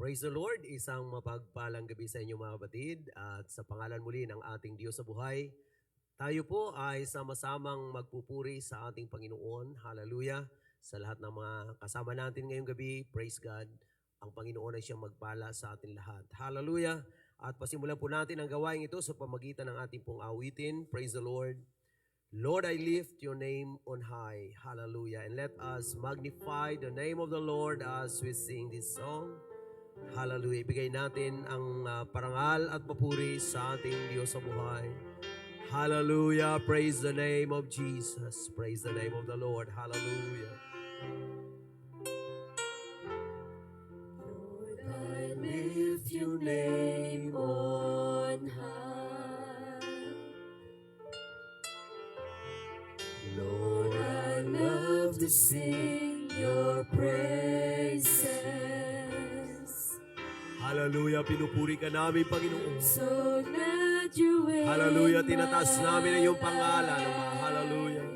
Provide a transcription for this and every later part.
Praise the Lord, isang mapagpalang gabi sa inyo mga kapatid at sa pangalan muli ng ating Diyos sa buhay, tayo po ay sama-samang magpupuri sa ating Panginoon. Hallelujah! Sa lahat ng mga kasama natin ngayong gabi, praise God, ang Panginoon ay siyang magpala sa atin lahat. Hallelujah! At pasimulan po natin ang gawain ito sa pamagitan ng ating pong awitin. Praise the Lord! Lord, I lift your name on high. Hallelujah! And let us magnify the name of the Lord as we sing this song. Hallelujah. Ibigay natin ang parangal at papuri sa ating Diyos sa buhay. Hallelujah. Praise the name of Jesus. Praise the name of the Lord. Hallelujah. Lord, I lift your name on high. Lord, I love to sing your praises. Hallelujah. Pinupuri ka namin, Panginoon. So glad you were. Hallelujah. Tinataas namin ang iyong pangalan. Hallelujah.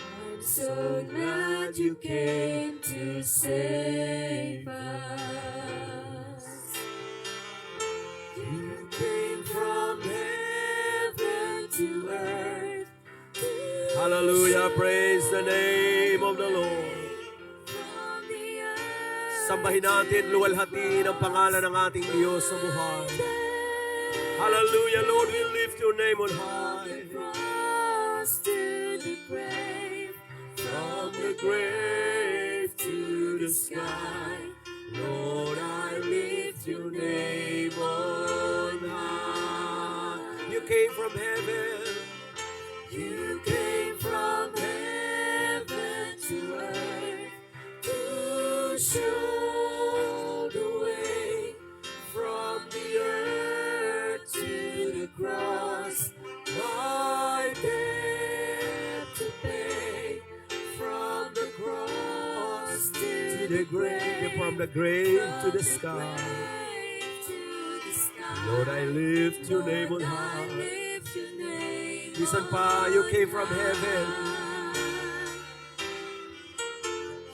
I'm so glad you came to save us. You came from heaven to earth. Hallelujah. Praise the name of the Lord. From the earth. Sambahin natin, luwalhatiin ang pangalan ng ating Diyos sa buhay. Hallelujah, Lord, we lift your name on high. Cross to the grave. From the grave to the sky, Lord, I lift your name on high. You came from heaven. You came from heaven to earth to show the way. From the earth to the cross, my debt to pay. From the cross to the grave, From the grave to the sky, Lord, I lift your name on high. Listen pa, you came from heaven.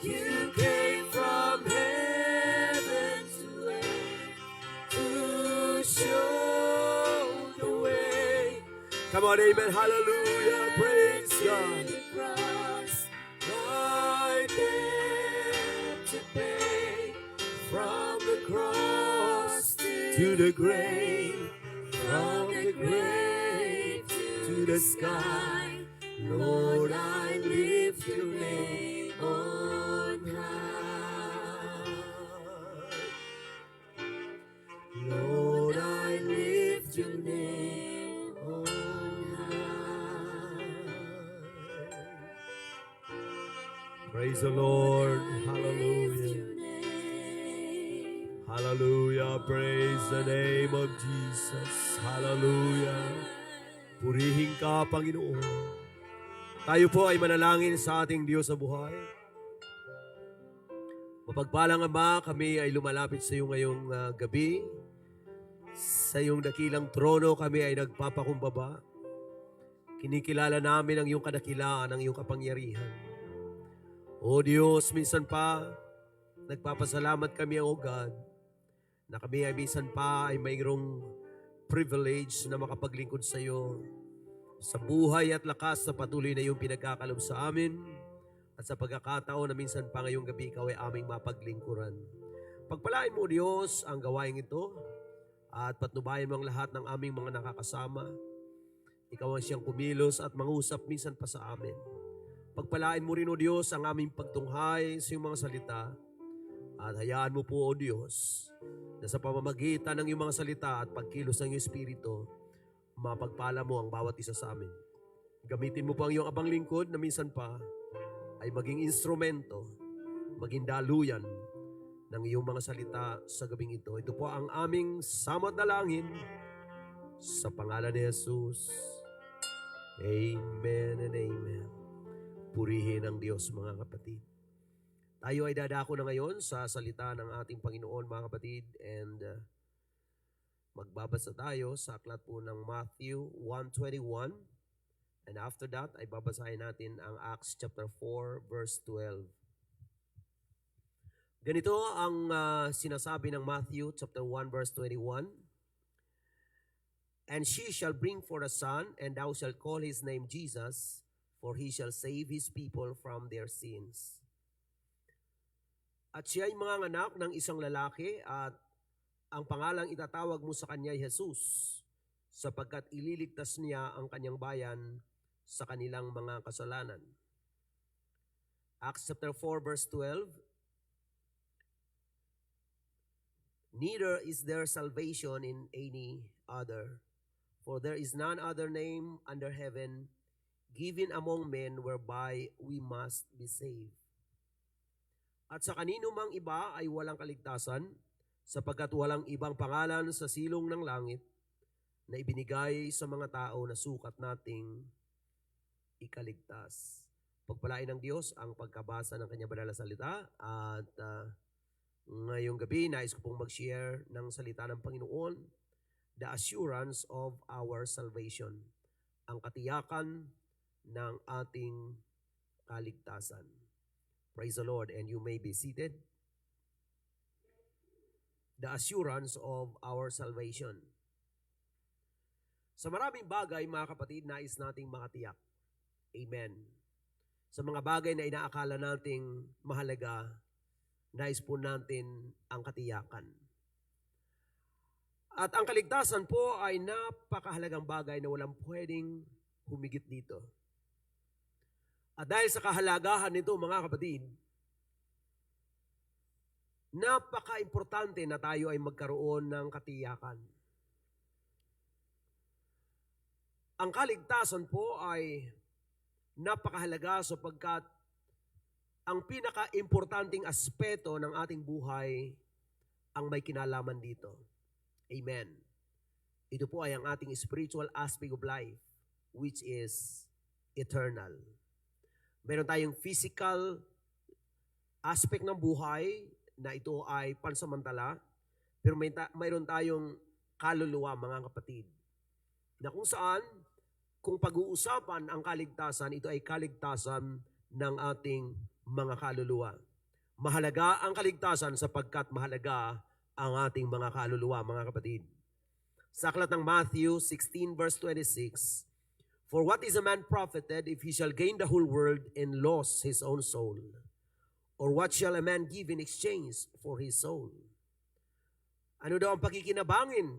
You came from heaven to earth to show the way. Come on, amen, hallelujah, praise God. To the cross, my debt to pay. From the cross To the grave, from the grave to the sky, Lord, I lift your name on high. Lord, I lift your name on high. Praise the Lord, Lift hallelujah. your name. Hallelujah, praise the name of Jesus. Hallelujah. Purihin ka, Panginoon. Tayo po ay manalangin sa ating Diyos sa buhay. Mapagpalang Ama, kami ay lumalapit sa iyo ngayong gabi. Sa iyong dakilang trono kami ay nagpapakumbaba. Kinikilala namin ang iyong kadakilaan, ang iyong kapangyarihan. O Diyos, minsan pa, nagpapasalamat kami, O God, na kami ay minsan pa ay mayroong privilege na makapaglingkod sa iyo sa buhay at lakas sa patuloy na iyong pinagkakalob sa amin at sa pagkakataon na minsan pa ngayong gabi ikaw ay aming mapaglingkuran. Pagpalain mo, Diyos, ang gawain ito at patnubayan mo ang lahat ng aming mga nakakasama. Ikaw ang siyang kumilos at mangusap minsan pa sa amin. Pagpalain mo rin, O Diyos, ang aming pagtunghay sa iyong mga salita at hayaan mo po, O Diyos, na sa pamamagitan ng iyong mga salita at pagkilos ng iyong Espiritu, mapagpala mo ang bawat isa sa amin. Gamitin mo po ang iyong abang lingkod na minsan pa ay maging instrumento, maging daluyan ng iyong mga salita sa gabing ito. Ito po ang aming samot na langin sa pangalan ni Jesus. Amen and amen. Purihin ang Diyos, mga kapatid. Tayo ay dadako na ngayon sa salita ng ating Panginoon, mga kapatid, and magbabasa tayo sa aklat po ng Matthew 1:21. And after that, ay babasahin natin ang Acts chapter 4, verse 12. Ganito ang sinasabi ng Matthew chapter 1 verse 21. And she shall bring forth a son, and thou shalt call his name Jesus, for he shall save his people from their sins. At siya ay manganganak ng isang lalaki, at ang pangalang itatawag mo sa kanya ay Jesus, sapagkat ililigtas niya ang kanyang bayan sa kanilang mga kasalanan. Acts chapter 4 verse 12. Neither is there salvation in any other, for there is none other name under heaven given among men whereby we must be saved. At sa kanino mang iba ay walang kaligtasan, sapagkat walang ibang pangalan sa silong ng langit na ibinigay sa mga tao na sukat nating ikaligtas. Pagpalain ng Diyos ang pagkabasa ng kanyang banal na salita, at ngayong gabi nais ko pong mag-share ng salita ng Panginoon, the assurance of our salvation, ang katiyakan ng ating kaligtasan. Praise the Lord, and you may be seated. The assurance of our salvation. Sa maraming bagay, mga kapatid, nais nating makatiyak. Amen. Sa mga bagay na inaakala nating mahalaga, nais po natin ang katiyakan. At ang kaligtasan po ay napakahalagang bagay na walang pwedeng humigit dito. At dahil sa kahalagahan nito, mga kapatid, napaka-importante na tayo ay magkaroon ng katiyakan. Ang kaligtasan po ay napakahalaga sapagkat ang pinaka-importanting aspeto ng ating buhay ang may kinalaman dito. Amen. Ito po ay ang ating spiritual aspect of life, which is eternal. Meron tayong physical aspect ng buhay na ito ay pansamantala, pero mayroon tayong kaluluwa, mga kapatid, na kung saan, kung pag-uusapan ang kaligtasan, ito ay kaligtasan ng ating mga kaluluwa. Mahalaga ang kaligtasan sapagkat mahalaga ang ating mga kaluluwa, mga kapatid. Sa aklat ng Matthew 16 verse 26, for what is a man profited if he shall gain the whole world and lose his own soul? Or what shall a man give in exchange for his soul? Ano daw ang pakikinabangin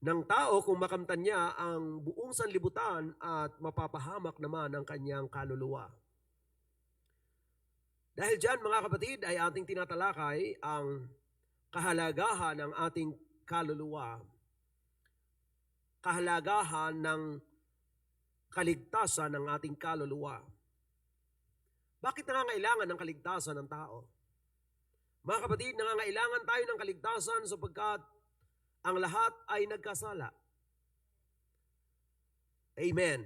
ng tao kung makamtan niya ang buong sanlibutan at mapapahamak naman ang kanyang kaluluwa? Dahil dyan, mga kapatid, ay ating tinatalakay ang kahalagahan ng ating kaluluwa, kahalagahan ng kaligtasan ng ating kaluluwa. Bakit nangangailangan ng kaligtasan ng tao? Mga kapatid, nangangailangan tayo ng kaligtasan sapagkat ang lahat ay nagkasala. Amen.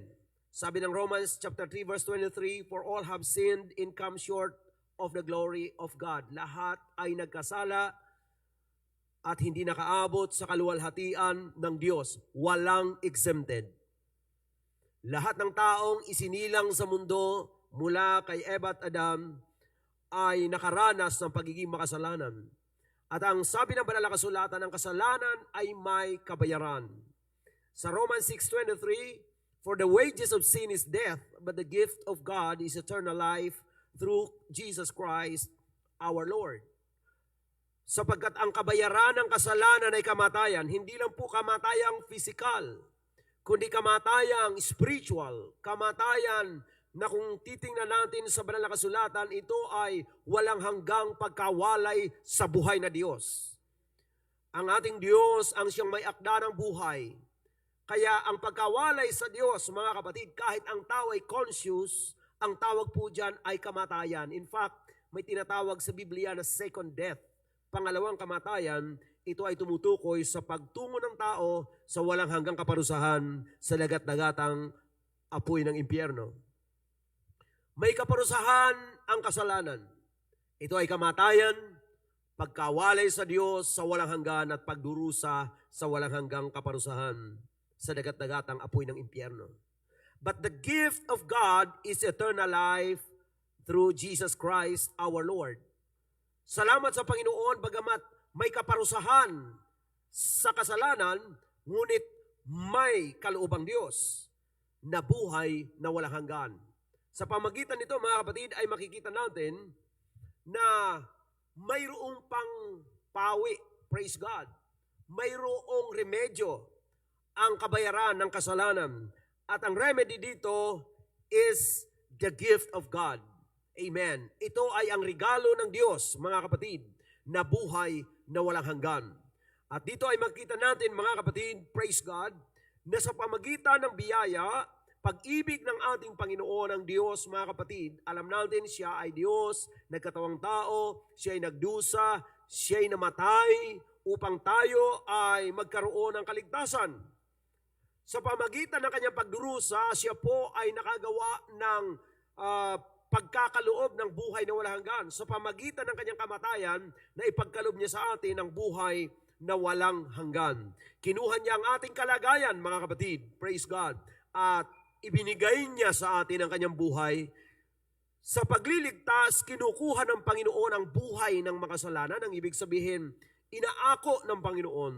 Sabi ng Romans chapter 3 verse 23, for all have sinned and come short of the glory of God. Lahat ay nagkasala at hindi nakaabot sa kaluwalhatian ng Diyos. Walang exempted. Lahat ng taong isinilang sa mundo mula kay Eva at Adam ay nakaranas ng pagiging makasalanan. At ang sabi ng banal na kasulatan, ang kasalanan ay may kabayaran. Sa Romans 6:23, for the wages of sin is death, but the gift of God is eternal life through Jesus Christ our Lord. Sapagkat ang kabayaran ng kasalanan ay kamatayan, hindi lang po kamatayang physical, kundi kamatayang spiritual, kamatayan na kung titingnan natin sa banal na kasulatan, ito ay walang hanggang pagkawalay sa buhay na Diyos. Ang ating Diyos ang siyang may akda ng buhay. Kaya ang pagkawalay sa Diyos, mga kapatid, kahit ang tao ay conscious, ang tawag po dyan ay kamatayan. In fact, may tinatawag sa Biblia na second death. Pangalawang kamatayan, ito ay tumutukoy sa pagtungo ng tao sa walang hanggang kaparusahan sa lagat-dagatang apoy ng impyerno. May kaparusahan ang kasalanan. Ito ay kamatayan, pagkawalay sa Diyos sa walang hanggan at pagdurusa sa walang hanggang kaparusahan sa dagat-dagatang apoy ng impyerno. But the gift of God is eternal life through Jesus Christ our Lord. Salamat sa Panginoon bagamat may kaparusahan sa kasalanan, ngunit may kaloobang Diyos na buhay na walang hanggan. Sa pamagitan nito, mga kapatid, ay makikita natin na mayroong pang pawi, praise God. Mayroong remedyo ang kabayaran ng kasalanan. At ang remedy dito is the gift of God. Amen. Ito ay ang regalo ng Diyos, mga kapatid, na buhay na walang hanggan. At dito ay makita natin, mga kapatid, praise God, na sa pamagitan ng biyaya, pag-ibig ng ating Panginoon ang Diyos, mga kapatid, alam natin siya ay Diyos, nagkatawang tao, siya ay nagdusa, siya ay namatay, upang tayo ay magkaroon ng kaligtasan. Sa pamagitan ng kanyang pagdurusa, siya po ay nakagawa ng pagkakaloob ng buhay na walang hanggan. Sa pamagitan ng kanyang kamatayan, na ipagkaloob niya sa atin ang buhay na walang hanggan. Kinuha niya ang ating kalagayan, mga kapatid, praise God, at ibinigay niya sa atin ang kanyang buhay. Sa pagliligtas, kinukuha ng Panginoon ang buhay ng makasalanan. Ang ibig sabihin, inaako ng Panginoon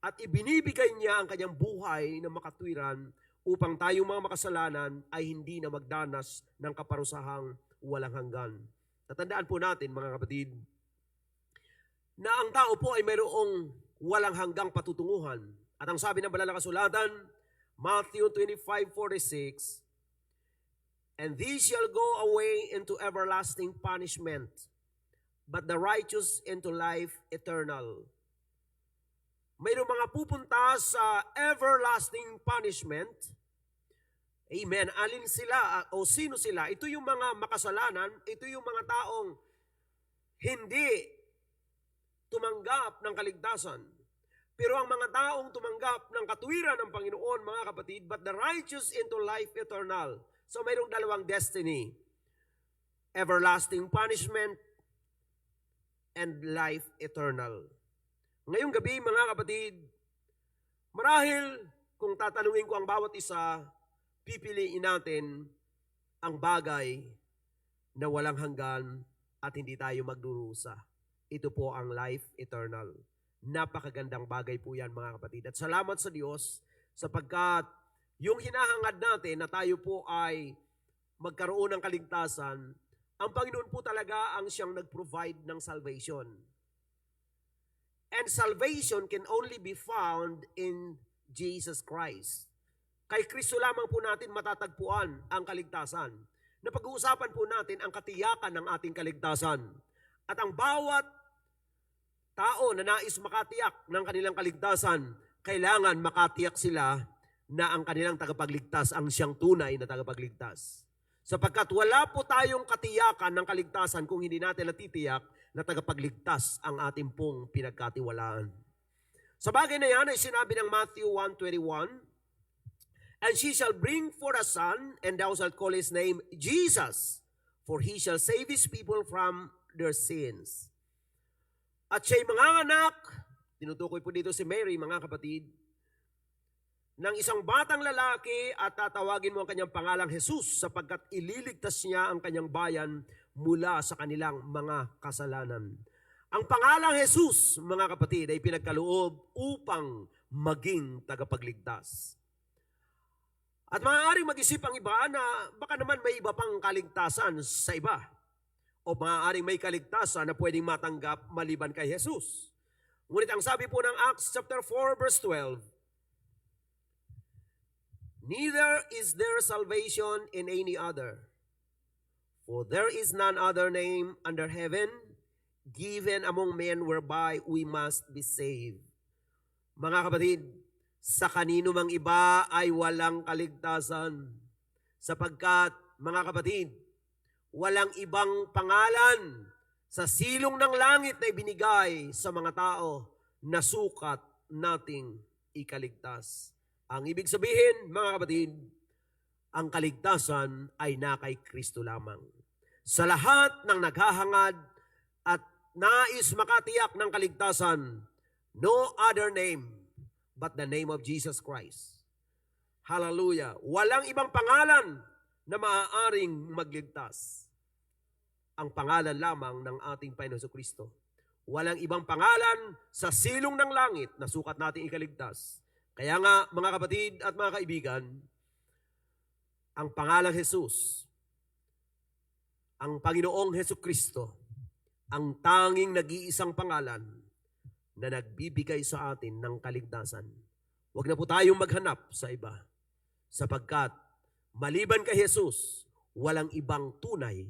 at ibinibigay niya ang kanyang buhay na makatwiran upang tayong mga makasalanan ay hindi na magdanas ng kaparusahang walang hanggan. Tatandaan po natin, mga kapatid, na ang tao po ay mayroong walang hanggang patutunguhan. At ang sabi ng banal na kasulatan, Matthew 25:46, "And these shall go away into everlasting punishment, but the righteous into life eternal." Mayroong mga pupunta sa everlasting punishment. Amen. Alin sila o sino sila? Ito yung mga makasalanan, ito yung mga taong hindi tumanggap ng kaligtasan. Pero ang mga taong tumanggap ng katuwiran ng Panginoon, mga kapatid, but the righteous into life eternal. So mayroong dalawang destiny. Everlasting punishment and life eternal. Ngayong gabi, mga kapatid, marahil kung tatanungin ko ang bawat isa, pipiliin natin ang bagay na walang hanggan at hindi tayo magdurusa. Ito po ang life eternal. Napakagandang bagay po yan, mga kapatid. At salamat sa Diyos sapagkat yung hinahangad natin na tayo po ay magkaroon ng kaligtasan, ang Panginoon po talaga ang siyang nag-provide ng salvation. And salvation can only be found in Jesus Christ. Kay Kristo lamang po natin matatagpuan ang kaligtasan. Napag-uusapan po natin ang katiyakan ng ating kaligtasan. At ang bawat tao na nais makatiyak ng kanilang kaligtasan, kailangan makatiyak sila na ang kanilang tagapagligtas ang siyang tunay na tagapagligtas. Sapagkat wala po tayong katiyakan ng kaligtasan kung hindi natin natitiyak na tagapagligtas ang ating pong pinagkatiwalaan. Sa bagay na yan ay sinabi ng Matthew 1:21, "And she shall bring forth a son, and thou shalt call his name Jesus, for he shall save his people from their sins." At siya'y manganganak, tinutukoy po dito si Mary, mga kapatid, ng isang batang lalaki at tatawagin mo ang kanyang pangalang Jesus sapagkat ililigtas niya ang kanyang bayan mula sa kanilang mga kasalanan. Ang pangalang Jesus, mga kapatid, ay pinagkaloob upang maging tagapagligtas. At maaaring mag-isip ang iba na baka naman may iba pang kaligtasan sa iba. O maaaring may kaligtasan na pwedeng matanggap maliban kay Jesus. Ngunit ang sabi po ng Acts chapter 4 verse 12, "Neither is there salvation in any other, for there is none other name under heaven given among men whereby we must be saved." Mga kapatid, sa kanino mang iba ay walang kaligtasan. Sapagkat, mga kapatid, walang ibang pangalan sa silong ng langit na ibinigay sa mga tao na sukat nating ikaligtas. Ang ibig sabihin, mga kapatid, ang kaligtasan ay na kay Kristo lamang. Sa lahat ng naghahangad at nais makatiyak ng kaligtasan, no other name but the name of Jesus Christ. Hallelujah. Walang ibang pangalan na maaaring magligtas. ang pangalan lamang ng ating Panginoon Jesucristo. Walang ibang pangalan sa silong ng langit na sukat nating ikaligtas. Kaya nga, mga kapatid at mga kaibigan, ang pangalang Jesus, ang Panginoong Jesucristo, ang tanging nag-iisang pangalan na nagbibigay sa atin ng kaligtasan. Huwag na po tayong maghanap sa iba, sapagkat maliban kay Jesus, walang ibang tunay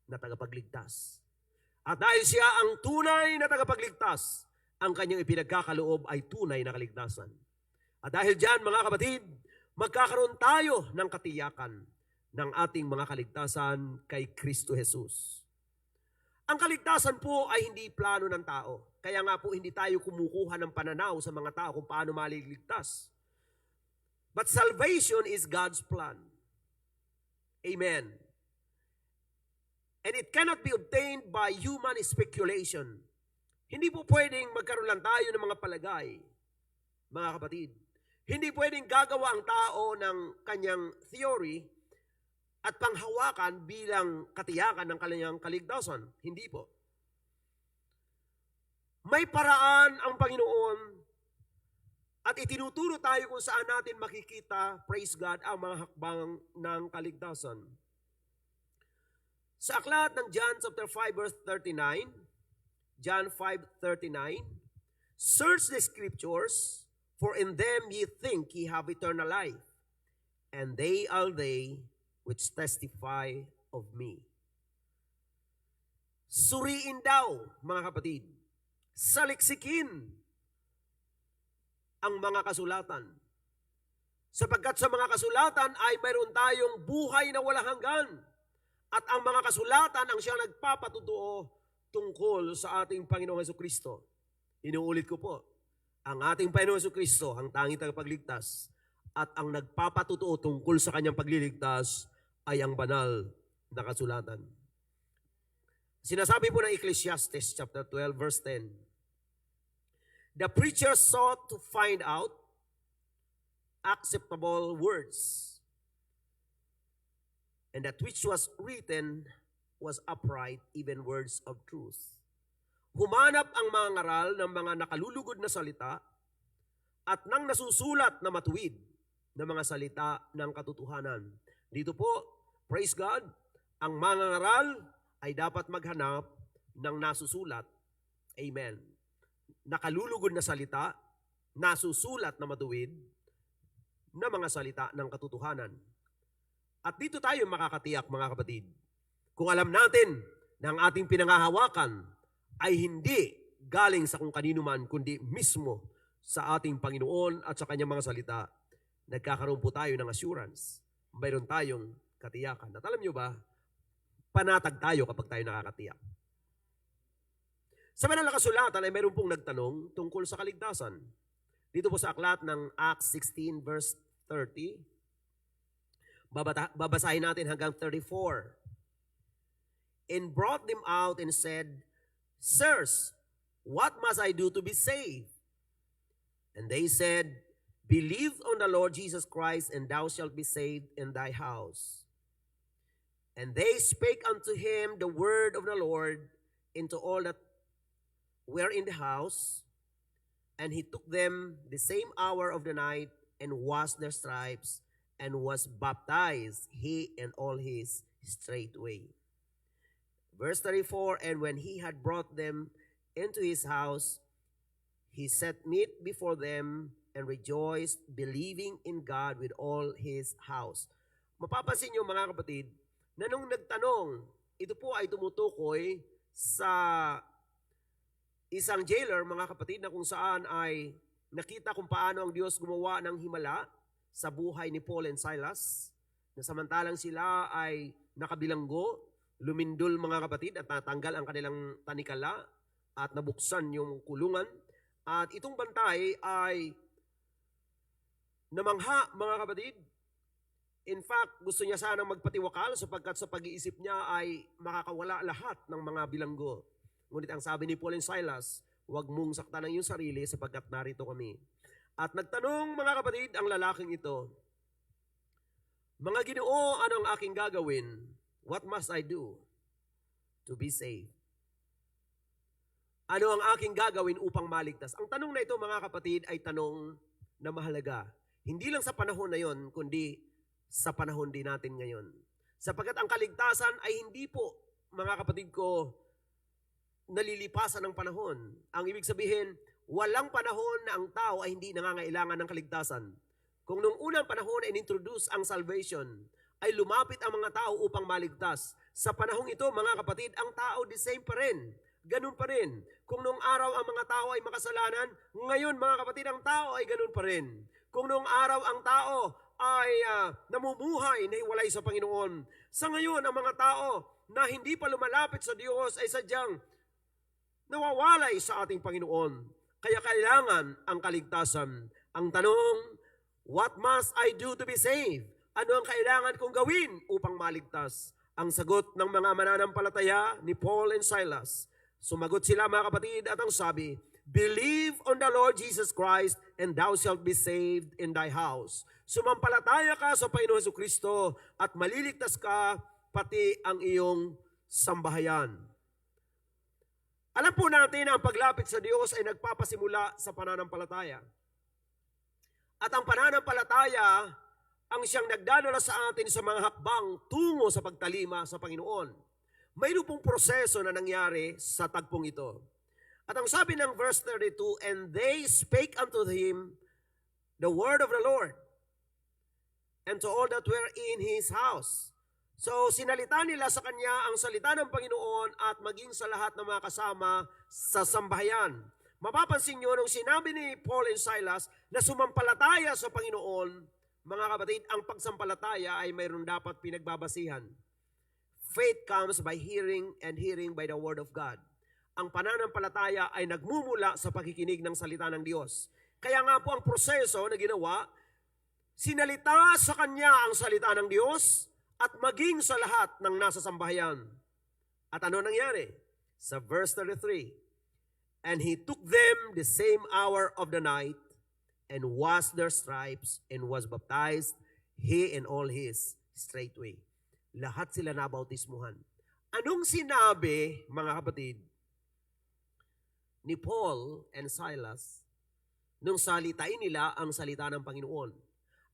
na tagapagligtas. At dahil siya ang tunay na tagapagligtas, ang kanyang ipinagkakaloob ay tunay na kaligtasan. At dahil diyan, mga kapatid, magkakaroon tayo ng katiyakan ng ating mga kaligtasan kay Kristo Jesus. Ang kaligtasan po ay hindi plano ng tao. Kaya nga po hindi tayo kumukuha ng pananaw sa mga tao kung paano maliligtas. But salvation is God's plan. Amen. And it cannot be obtained by human speculation. Hindi po pwedeng magkaroon lang tayo ng mga palagay, mga kapatid. Hindi pwedeng gagawa ang tao ng kanyang theory at panghawakan bilang katiyakan ng kanyang kaligtasan. Hindi po. May paraan ang Panginoon at itinuturo tayo kung saan natin makikita, praise God, ang mga hakbang ng kaligtasan. Sa aklat ng John chapter 5 verse 39, John 5:39, search the scriptures, for in them ye think ye have eternal life, and they are they which testify of me. Suriin daw, mga kapatid, saliksikin ang mga kasulatan. Sapagkat sa mga kasulatan ay mayroon tayong buhay na walang hanggan. At ang mga kasulatan ang siyang nagpapatutuo tungkol sa ating Panginoong Jesucristo. Inuulit ko po, ang ating Panginoong Jesucristo, ang tanging tagapagligtas, at ang nagpapatutuo tungkol sa kanyang pagliligtas ay ang banal na kasulatan. Sinasabi po ng Ecclesiastes chapter 12 verse 10, the preacher sought to find out acceptable words, and that which was written was upright, even words of truth. Humanap ang mga ngaral ng mga nakalulugod na salita at nang nasusulat na matuwid na mga salita ng katotohanan. Dito po, praise God, ang mga ngaral ay dapat maghanap ng nasusulat. Amen. Nakalulugod na salita, nasusulat na matuwid na mga salita ng katotohanan. At dito tayo makakatiyak, mga kapatid. Kung alam natin na ang ating pinangahawakan ay hindi galing sa kung kanino man, kundi mismo sa ating Panginoon at sa kanyang mga salita, nagkakaroon po tayo ng assurance. Mayroon tayong katiyakan. At alam nyo ba, panatag tayo kapag tayo nakakatiyak. Sa banal na kasulatan ay mayroon pong nagtanong tungkol sa kaligtasan. Dito po sa aklat ng Acts 16 verse 30, babasahin natin hanggang 34. And brought them out and said, sirs, what must I do to be saved? And they said, believe on the Lord Jesus Christ, and thou shalt be saved in thy house. And they spake unto him the word of the Lord into all that were in the house. And he took them the same hour of the night, and washed their stripes, and was baptized, he and all his straightway. Verse 34, and when he had brought them into his house, he set meat before them, and rejoiced, believing in God with all his house. Mapapansin niyo, mga kapatid, na nung nagtanong, ito po ay tumutukoy sa isang jailer, mga kapatid, na kung saan ay nakita kung paano ang Diyos gumawa ng himala sa buhay ni Paul and Silas, na samantalang sila ay nakabilanggo, lumindol, mga kapatid, at natanggal ang kanilang tanikala at nabuksan yung kulungan. At itong bantay ay namangha, mga kapatid. In fact, gusto niya sanang magpatiwakal sapagkat sa pag-iisip niya ay makakawala lahat ng mga bilanggo. Ngunit ang sabi ni Paul and Silas, huwag mong saktan ang iyong sarili sapagkat narito kami. At nagtanong, mga kapatid, ang lalaking ito, mga Ginoo, ano ang aking gagawin? What must I do? to be saved. Ano ang aking gagawin upang maligtas? Ang tanong na ito, mga kapatid, ay tanong na mahalaga. Hindi lang sa panahon na yon, kundi sa panahon din natin ngayon. Sapagkat ang kaligtasan ay hindi po, mga kapatid ko, nalilipasan ng panahon. Ang ibig sabihin, walang panahon na ang tao ay hindi nangangailangan ng kaligtasan. Kung nung unang panahon ay introduce ang salvation, ay lumapit ang mga tao upang maligtas. Sa panahong ito, mga kapatid, ang tao the same pa rin. Ganun pa rin. Kung nung araw ang mga tao ay makasalanan, ngayon mga kapatid, ang tao ay ganun pa rin. Kung nung araw ang tao ay namumuhay na hiwalay sa Panginoon, sa ngayon ang mga tao na hindi pa lumalapit sa Diyos ay sadyang nawawalay sa ating Panginoon. Kaya kailangan ang kaligtasan. Ang tanong, what must I do to be saved? Ano ang kailangan kong gawin upang maligtas? Ang sagot ng mga mananampalataya ni Paul and Silas, sumagot sila mga kapatid at ang sabi, believe on the Lord Jesus Christ and thou shalt be saved in thy house. Sumampalataya ka sa Panginoon Jesucristo at maliligtas ka pati ang iyong sambahayan. Alam po natin na ang paglapit sa Diyos ay nagpapasimula sa pananampalataya. At ang pananampalataya ang siyang nagdadala sa atin sa mga hakbang tungo sa pagtalima sa Panginoon. Mayroon pong proseso na nangyari sa tagpong ito. At ang sabi ng verse 32, and they spake unto him the word of the Lord, and to all that were in his house. So sinalita nila sa kanya ang salita ng Panginoon at maging sa lahat ng mga kasama sa sambahayan. Mapapansin nyo nung sinabi ni Paul and Silas na sumampalataya sa Panginoon, mga kapatid, ang pagsampalataya ay mayroon dapat pinagbabasihan. Faith comes by hearing and hearing by the word of God. Ang pananampalataya ay nagmumula sa pakikinig ng salita ng Diyos. Kaya nga po ang proseso na ginawa, sinalita sa kanya ang salita ng Diyos at maging sa lahat ng nasa sambahayan. At ano nangyari? Sa verse 33, and he took them the same hour of the night and washed their stripes and was baptized, he and all his straightway. Lahat sila nabautismuhan. Anong sinabi, mga kapatid, ni Paul and Silas nung salitain nila ang salita ng Panginoon?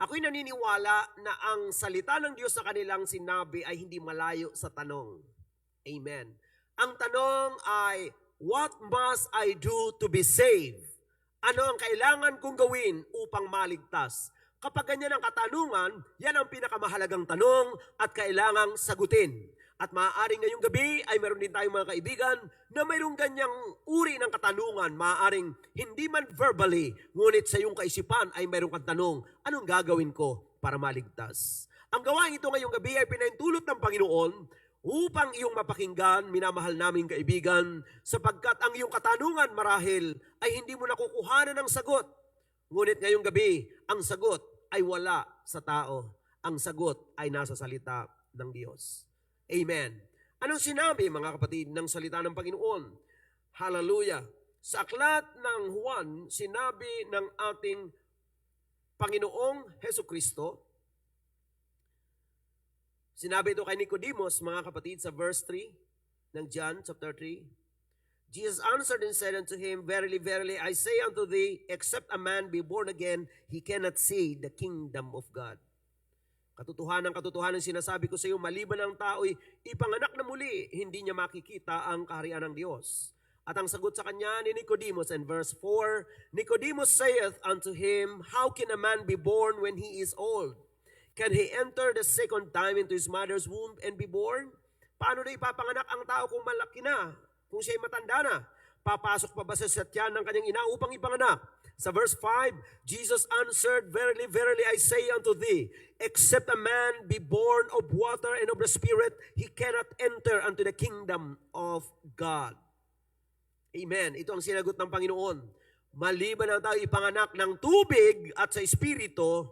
Ako'y naniniwala na ang salita ng Diyos sa kanilang sinabi ay hindi malayo sa tanong. Amen. Ang tanong ay, what must I do to be saved? Ano ang kailangan kong gawin upang maligtas? Kapag ganyan ang katanungan, yan ang pinakamahalagang tanong at kailangang sagutin. At maaaring ngayong gabi ay meron din tayong mga kaibigan na mayroong ganyang uri ng katanungan. Maaaring hindi man verbally, ngunit sa iyong kaisipan ay mayroong kang tanong, anong gagawin ko para maligtas? Ang gawain ito ngayong gabi ay pinaintulot ng Panginoon upang iyong mapakinggan, minamahal naming kaibigan, sapagkat ang iyong katanungan marahil ay hindi mo nakukuhanan ng sagot. Ngunit ngayong gabi, ang sagot ay wala sa tao. Ang sagot ay nasa salita ng Diyos. Amen. Anong sinabi, mga kapatid, ng salita ng Panginoon? Hallelujah. Sa aklat ng Juan, sinabi ng ating Panginoong Hesukristo, sinabi ito kay Nicodemus, mga kapatid, sa verse 3 ng John chapter 3. Jesus answered and said unto him, verily, verily, I say unto thee, except a man be born again, he cannot see the kingdom of God. Katotohanan sinasabi ko sa iyo, maliban ang tao'y ipanganak na muli, hindi niya makikita ang kaharian ng Diyos. At ang sagot sa kanya ni Nicodemus in verse 4, Nicodemus saith unto him, how can a man be born when he is old? Can he enter the second time into his mother's womb and be born? Paano na ipapanganak ang tao kung malaki na? Kung siya'y matanda na? Papasok pa ba sa tiyan ng kanyang ina upang ipanganak? Sa verse 5, Jesus answered, verily, verily, I say unto thee, except a man be born of water and of the Spirit, he cannot enter unto the kingdom of God. Amen. Ito ang sinagot ng Panginoon. Maliban ang tao ipanganak ng tubig at sa Espiritu,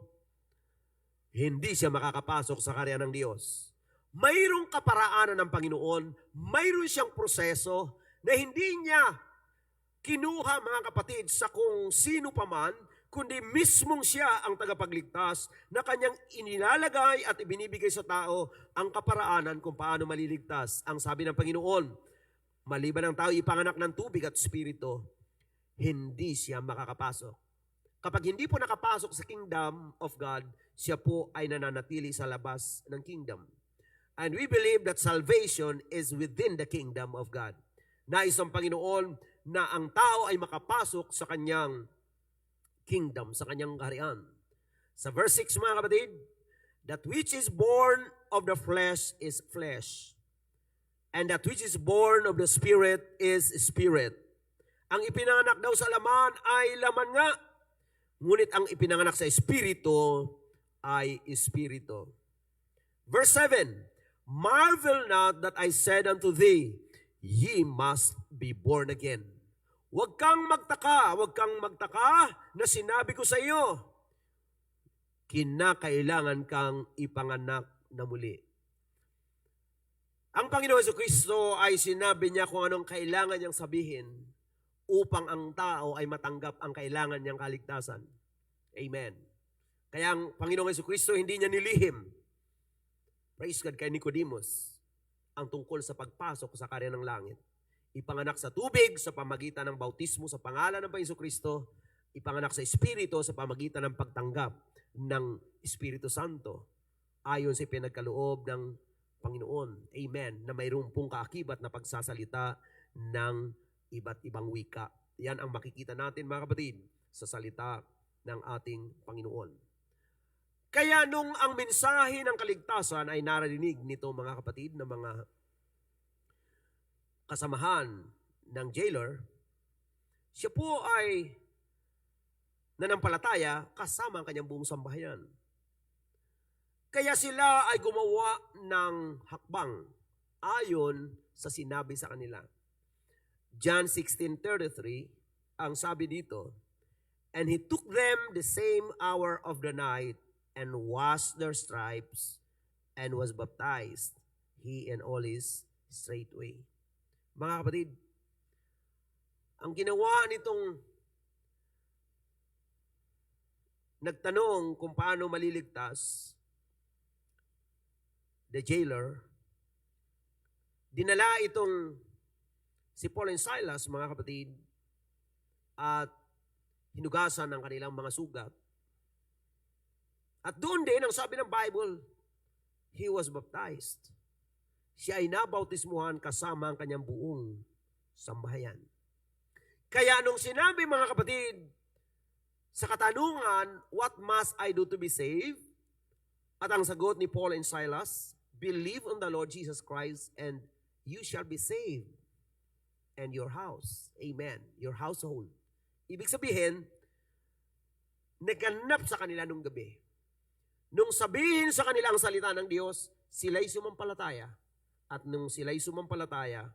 hindi siya makakapasok sa kaharian ng Diyos. Mayroong kaparaanan ng Panginoon, mayroon siyang proseso na hindi niya kinuha, mga kapatid, sa kung sino paman, kundi mismong siya ang tagapagligtas na kanyang inilalagay at ibinibigay sa tao ang kaparaanan kung paano maliligtas. Ang sabi ng Panginoon, maliban ang tao ipanganak ng tubig at espiritu, hindi siya makakapasok. Kapag hindi po nakapasok sa kingdom of God, siya po ay nananatili sa labas ng kingdom. And we believe that salvation is within the kingdom of God. Nais ng Panginoon na ang tao ay makapasok sa kanyang kingdom, sa kanyang kaharian. Sa verse 6 mga kapatid, that which is born of the flesh is flesh, and that which is born of the spirit is spirit. Ang ipinanganak daw sa laman ay laman nga, ngunit ang ipinanganak sa espiritu ay espiritu. Verse 7, marvel not that I said unto thee, ye must be born again. Huwag kang magtaka na sinabi ko sa iyo, kinakailangan kang ipanganak na muli. Ang Panginoon Jesucristo ay sinabi niya kung anong kailangan niyang sabihin upang ang tao ay matanggap ang kailangan niyang kaligtasan. Amen. Kaya ang Panginoong Jesucristo hindi niya nilihim. Praise God kay Nicodemus ang tungkol sa pagpasok sa kaharian ng langit. Ipanganak sa tubig sa pamagitan ng bautismo sa pangalan ng Panginoong Jesucristo, ipanganak sa Espiritu sa pamagitan ng pagtanggap ng Espiritu Santo ayon sa pinagkaloob ng Panginoon. Amen. Na mayroon pong kaakibat na pagsasalita ng iba't ibang wika. Yan ang makikita natin mga kapatid sa salita ng ating Panginoon. Kaya nung ang mensahe ng kaligtasan ay narinig nito mga kapatid na mga kasamahan ng jailer, siya po ay nanampalataya kasama ang kanyang buong sambahayan. Kaya sila ay gumawa ng hakbang ayon sa sinabi sa kanila. John 16:33, ang sabi dito, and he took them the same hour of the night and washed their stripes and was baptized, he and all his straightway. Mga kapatid, ang ginawa nitong nagtanong kung paano maliligtas, the jailer, dinala itong si Paul and Silas, mga kapatid, at hinugasan ng kanilang mga sugat. At doon din, ang sabi ng Bible, he was baptized. Siya ay nabautismuhan kasama ang kanyang buong sambahayan. Kaya nung sinabi mga kapatid, sa katanungan, what must I do to be saved? At ang sagot ni Paul and Silas, believe on the Lord Jesus Christ and you shall be saved and your house. Amen. Your household. Ibig sabihin, naganap sa kanila nung gabi. Nung sabihin sa kanila ang salita ng Diyos, sila'y sumampalataya. At nung sila'y sumampalataya,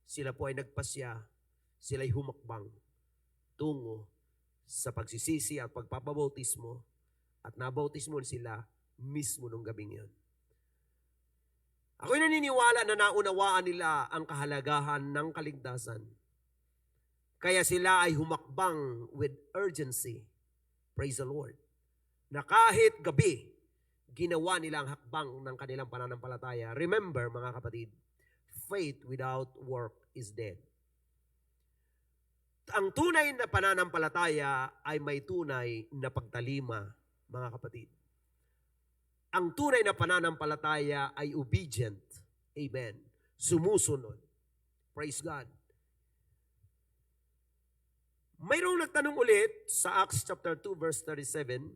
sila po ay nagpasya, sila'y humakbang tungo sa pagsisisi at pagpapabautismo at nabautismo sila mismo nung gabing yun. Ako'y naniniwala na naunawaan nila ang kahalagahan ng kaligtasan. Kaya sila ay humakbang with urgency. Praise the Lord. Na kahit gabi, ginawa nila ang hakbang ng kanilang pananampalataya. Remember, mga kapatid, faith without work is dead. Ang tunay na pananampalataya ay may tunay na pagtalima, mga kapatid. Ang tunay na pananampalataya ay obedient. Amen. Sumusunod. Praise God. Mayroong nagtanong ulit sa Acts chapter 2 verse 37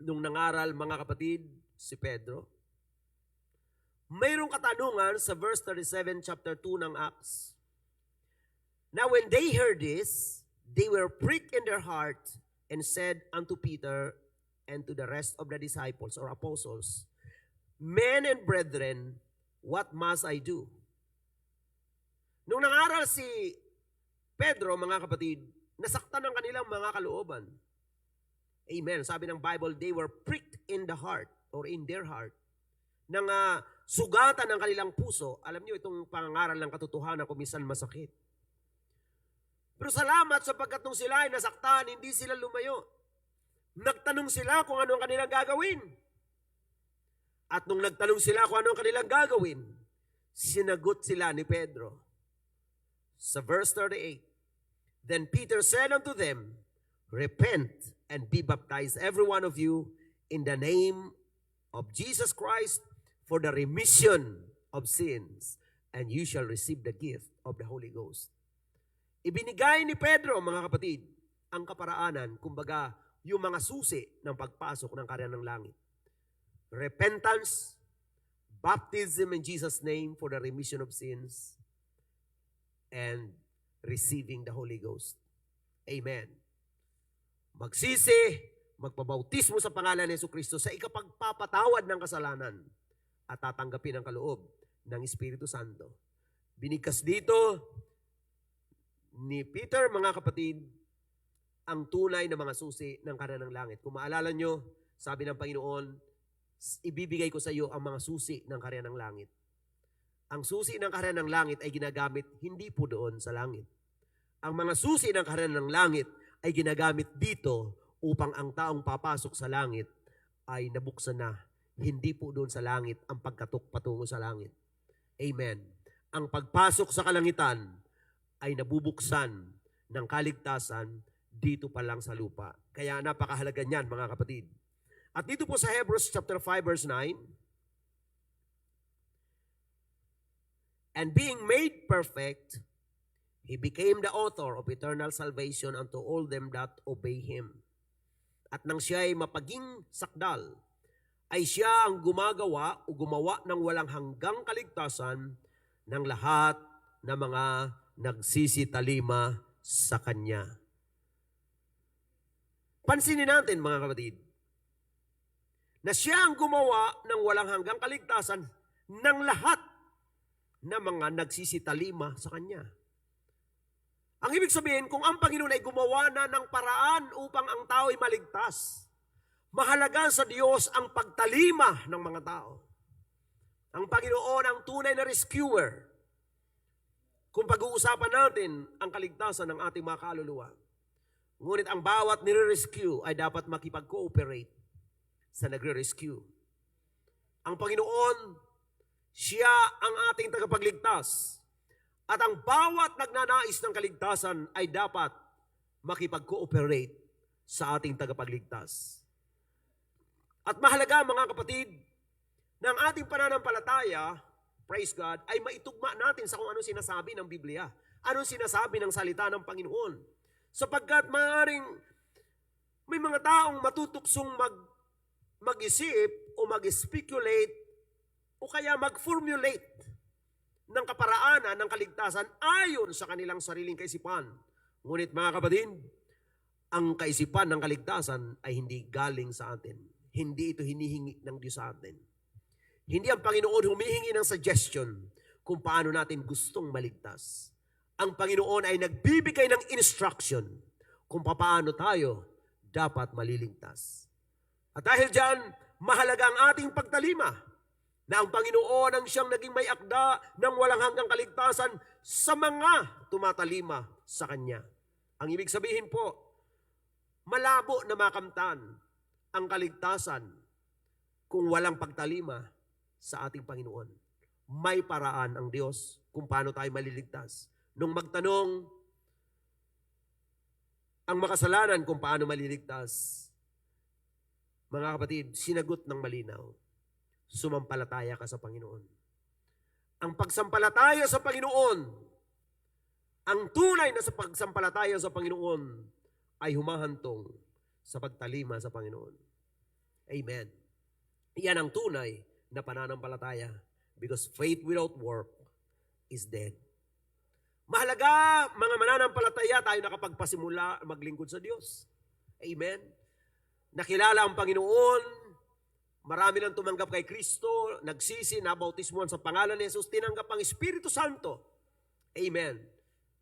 nung nangaral mga kapatid si Pedro. Mayroong katanungan sa verse 37 chapter 2 ng Acts. Now when they heard this, they were pricked in their heart and said unto Peter and to the rest of the disciples or apostles, men and brethren, what must I do? Nung nangaral si Pedro, mga kapatid, nasaktan ang kanilang mga kalooban. Amen. Sabi ng Bible, they were pricked in the heart or in their heart. Nang sugatan ng kanilang puso. Alam niyo, itong pangangaral ng katotohanan kung minsan masakit. Pero salamat sapagkat nung sila ay nasaktan, hindi sila lumayo. Nagtanong sila kung ano ang kanilang gagawin. At nung nagtanong sila kung ano ang kanilang gagawin, sinagot sila ni Pedro. Sa verse 38, Then Peter said unto them, Repent and be baptized every one of you in the name of Jesus Christ for the remission of sins, and you shall receive the gift of the Holy Ghost. Ibinigay ni Pedro, mga kapatid, ang kaparaanan, kumbaga, yung mga susi ng pagpasok ng karyan ng langit. Repentance, baptism in Jesus' name for the remission of sins, and receiving the Holy Ghost. Amen. Magsisi, magpabautismo sa pangalan ni Jesucristo sa ikapagpapatawad ng kasalanan at tatanggapin ang kaloob ng Espiritu Santo. Binigkas dito ni Peter, mga kapatid, ang tunay na mga susi ng karyan ng langit. Kung maalala nyo, sabi ng Panginoon, ibibigay ko sa iyo ang mga susi ng karyan ng langit. Ang susi ng karyan ng langit ay ginagamit hindi po doon sa langit. Ang mga susi ng karyan ng langit ay ginagamit dito upang ang taong papasok sa langit ay nabuksan na. Hindi po doon sa langit ang pagkatok patungo sa langit. Amen. Ang pagpasok sa kalangitan ay nabubuksan ng kaligtasan dito pa lang sa lupa. Kaya napakahalaga niyan, mga kapatid. At dito po sa Hebrews chapter 5 verse 9, And being made perfect, He became the author of eternal salvation unto all them that obey Him. At nang siya ay mapaging sakdal, ay siya ang gumagawa o gumawa ng walang hanggang kaligtasan ng lahat ng mga nagsisitalima sa Kanya. Pansinin natin, mga kapatid, na siya ang gumawa ng walang hanggang kaligtasan ng lahat ng mga nagsisitalima sa Kanya. Ang ibig sabihin, kung ang Panginoon ay gumawa na ng paraan upang ang tao ay maligtas, mahalaga sa Diyos ang pagtalima ng mga tao. Ang Panginoon ang tunay na rescuer. Kung pag-uusapan natin ang kaligtasan ng ating mga kaluluwa, ngunit ang bawat nire-rescue ay dapat makipag-cooperate sa nagre-rescue. Ang Panginoon, siya ang ating tagapagligtas. At ang bawat nagnanais ng kaligtasan ay dapat makipag-cooperate sa ating tagapagligtas. At mahalaga, mga kapatid, na ang ating pananampalataya, praise God, ay maitugma natin sa kung anong sinasabi ng Biblia. Anong sinasabi ng salita ng Panginoon. Sapagkat maaaring may mga taong matutuksong mag-isip o mag-speculate o kaya mag-formulate ng kaparaanan ng kaligtasan ayon sa kanilang sariling kaisipan. Ngunit mga kapatid, ang kaisipan ng kaligtasan ay hindi galing sa atin. Hindi ito hinihingi ng Diyos sa atin. Hindi ang Panginoon humihingi ng suggestion kung paano natin gustong maligtas. Ang Panginoon ay nagbibigay ng instruction kung paano tayo dapat maliligtas. At dahil dyan, mahalaga ang ating pagtalima na ang Panginoon ang siyang naging may akda ng walang hanggang kaligtasan sa mga tumatalima sa Kanya. Ang ibig sabihin po, malabo na makamtan ang kaligtasan kung walang pagtalima sa ating Panginoon. May paraan ang Diyos kung paano tayo maliligtas. Nung magtanong ang makasalanan kung paano maliligtas, mga kapatid, sinagot ng malinaw. Sumampalataya ka sa Panginoon. Ang pagsampalataya sa Panginoon, ang tunay na sa pagsampalataya sa Panginoon ay humahantong sa pagtalima sa Panginoon. Amen. Iyan ang tunay na pananampalataya because faith without work is dead. Mahalaga, mga mananampalataya, tayo nakapagpasimula maglingkod sa Diyos. Amen. Nakilala ang Panginoon, marami nang tumanggap kay Kristo, nagsisi, nabautismuhan sa pangalan ni Jesus, tinanggap ang Espiritu Santo. Amen.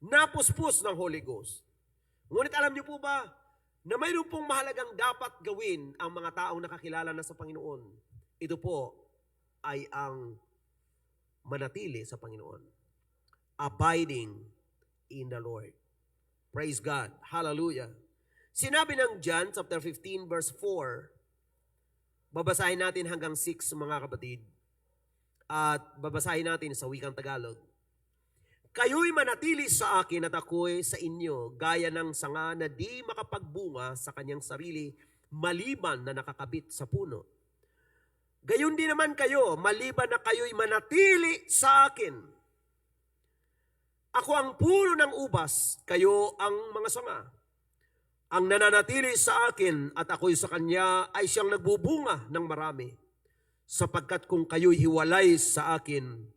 Napuspos ng Holy Ghost. Ngunit alam niyo po ba, na mayroon pong mahalagang dapat gawin ang mga taong nakakilala na sa Panginoon. Ito po ay ang manatili sa Panginoon. Abiding in the Lord. Praise God. Hallelujah. Sinabi ng John chapter 15 verse 4, babasahin natin hanggang 6 mga kapatid. At babasahin natin sa wikang Tagalog. Kayo'y manatili sa akin at ako'y sa inyo, gaya ng sanga na di makapagbunga sa kanyang sarili, maliban na nakakabit sa puno. Gayon din naman kayo, maliban na kayo'y manatili sa akin. Ako ang puno ng ubas, kayo ang mga sanga. Ang nananatili sa akin at ako'y sa kanya ay siyang nagbubunga ng marami. Sapagkat kung kayo'y hiwalay sa akin,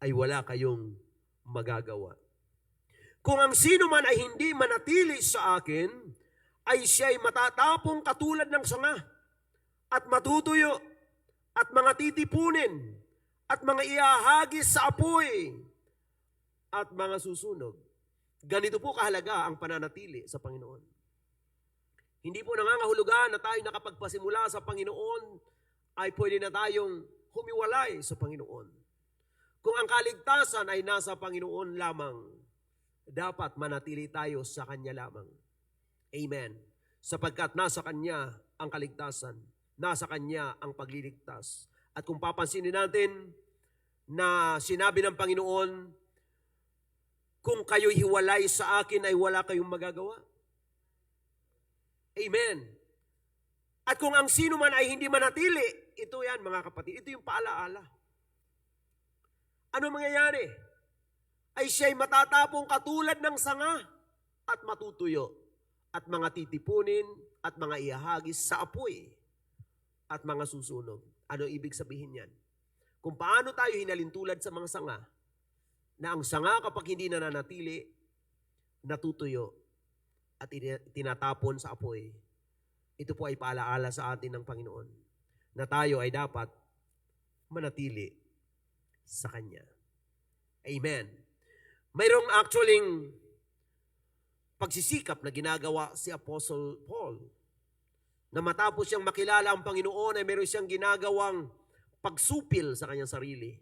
ay wala kayong magagawa. Kung ang sino man ay hindi manatili sa akin, ay siya'y matatapong katulad ng sanga at matutuyo at mga titipunin at mga iahagis sa apoy at mga susunog. Ganito po kahalaga ang pananatili sa Panginoon. Hindi po nangangahulugan na tayo nakapagpasimula sa Panginoon ay pwede na tayong humiwalay sa Panginoon. Kung ang kaligtasan ay nasa Panginoon lamang, dapat manatili tayo sa Kanya lamang. Amen. Sapagkat nasa Kanya ang kaligtasan, nasa Kanya ang pagliligtas. At kung papansinin natin na sinabi ng Panginoon, kung kayo'y hiwalay sa akin ay wala kayong magagawa. Amen. At kung ang sino man ay hindi manatili, ito yan mga kapatid, ito yung paalaala. Ano mangyayari? Ay siya'y matatapong katulad ng sanga at matutuyo at mga titipunin at mga ihahagis sa apoy at mga susunog. Ano ibig sabihin yan? Kung paano tayo hinalintulad sa mga sanga, na ang sanga kapag hindi nananatili, natutuyo at tinatapon sa apoy. Ito po ay paalaala sa atin ng Panginoon na tayo ay dapat manatili sa Kanya. Amen. Mayroong actually pagsisikap na ginagawa si Apostle Paul na matapos siyang makilala ang Panginoon ay mayroon siyang ginagawang pagsupil sa kanyang sarili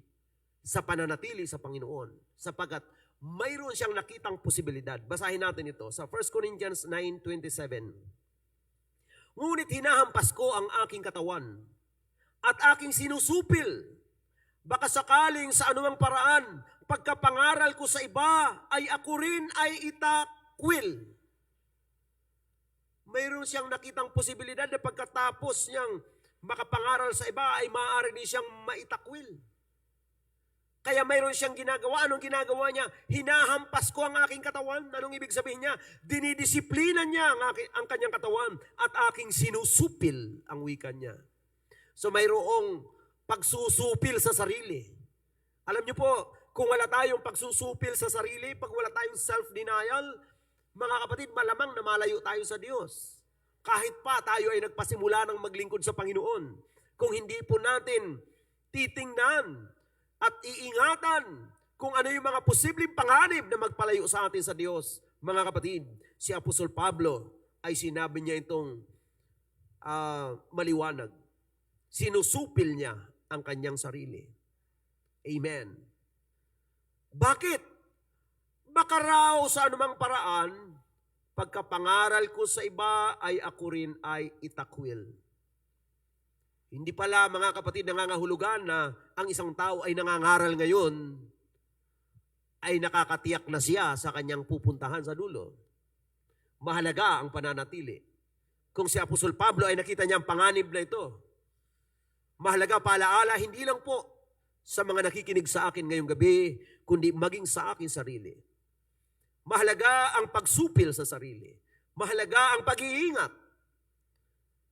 sa pananatili sa Panginoon sapagkat mayroon siyang nakitang posibilidad. Basahin natin ito sa 1 Corinthians 9:27. Ngunit hinahampas ko ang aking katawan at aking sinusupil. Baka sakaling sa anumang paraan, pagkapangaral ko sa iba, ay ako rin ay itakwil. Mayroon siyang nakitang posibilidad na pagkatapos niyang makapangaral sa iba, ay maaari din siyang maitakwil. Kaya mayroon siyang ginagawa. Anong ginagawa niya? Hinahampas ko ang aking katawan. Anong ibig sabihin niya? Dinidisiplina niya ang kanyang katawan at aking sinusupil ang wika niya. So mayroong pagsusupil sa sarili. Alam niyo po, kung wala tayong pagsusupil sa sarili, pag wala tayong self-denial, mga kapatid, malamang na malayo tayo sa Diyos. Kahit pa tayo ay nagpasimula ng maglingkod sa Panginoon. Kung hindi po natin titingnan at iingatan kung ano yung mga posibleng panganib na magpalayo sa atin sa Diyos, mga kapatid, si Apostol Pablo ay sinabi niya itong maliwanag. Sinusupil niya ang kanyang sarili. Amen. Bakit? Baka raw sa anumang paraan, pagkapangaral ko sa iba ay ako rin ay itakwil. Hindi pala mga kapatid nangangahulugan na ang isang tao ay nangangaral ngayon ay nakakatiyak na siya sa kanyang pupuntahan sa dulo. Mahalaga ang pananatili. Kung si Apostol Pablo ay nakita niya ang panganib na ito, mahalaga paalaala hindi lang po sa mga nakikinig sa akin ngayong gabi, kundi maging sa akin sarili. Mahalaga ang pagsupil sa sarili. Mahalaga ang pag-iingat.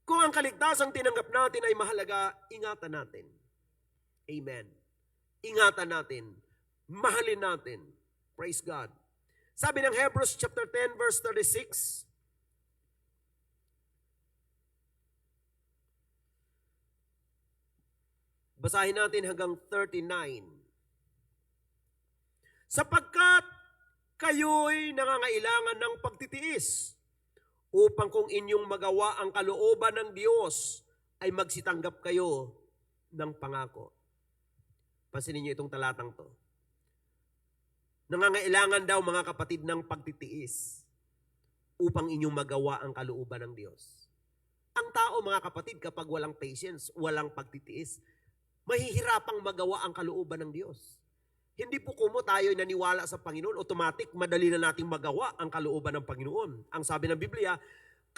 Kung ang kaligtasang tinanggap natin ay mahalaga, ingatan natin. Amen. Ingatan natin. Mahalin natin. Praise God. Sabi ng Hebrews chapter 10 verse 36, basahin natin hanggang 39. Sapagkat kayo'y nangangailangan ng pagtitiis upang kung inyong magawa ang kalooban ng Diyos ay magsitanggap kayo ng pangako. Pansinin niyo itong talatang to. Nangangailangan daw mga kapatid ng pagtitiis. upang inyong magawa ang kalooban ng Diyos. Ang tao, mga kapatid, kapag walang patience, walang pagtitiis, mahihirapang magawa ang kalooban ng Diyos. Hindi po kumo tayo'y naniwala sa Panginoon, automatic, madali na nating magawa ang kalooban ng Panginoon. Ang sabi ng Biblia,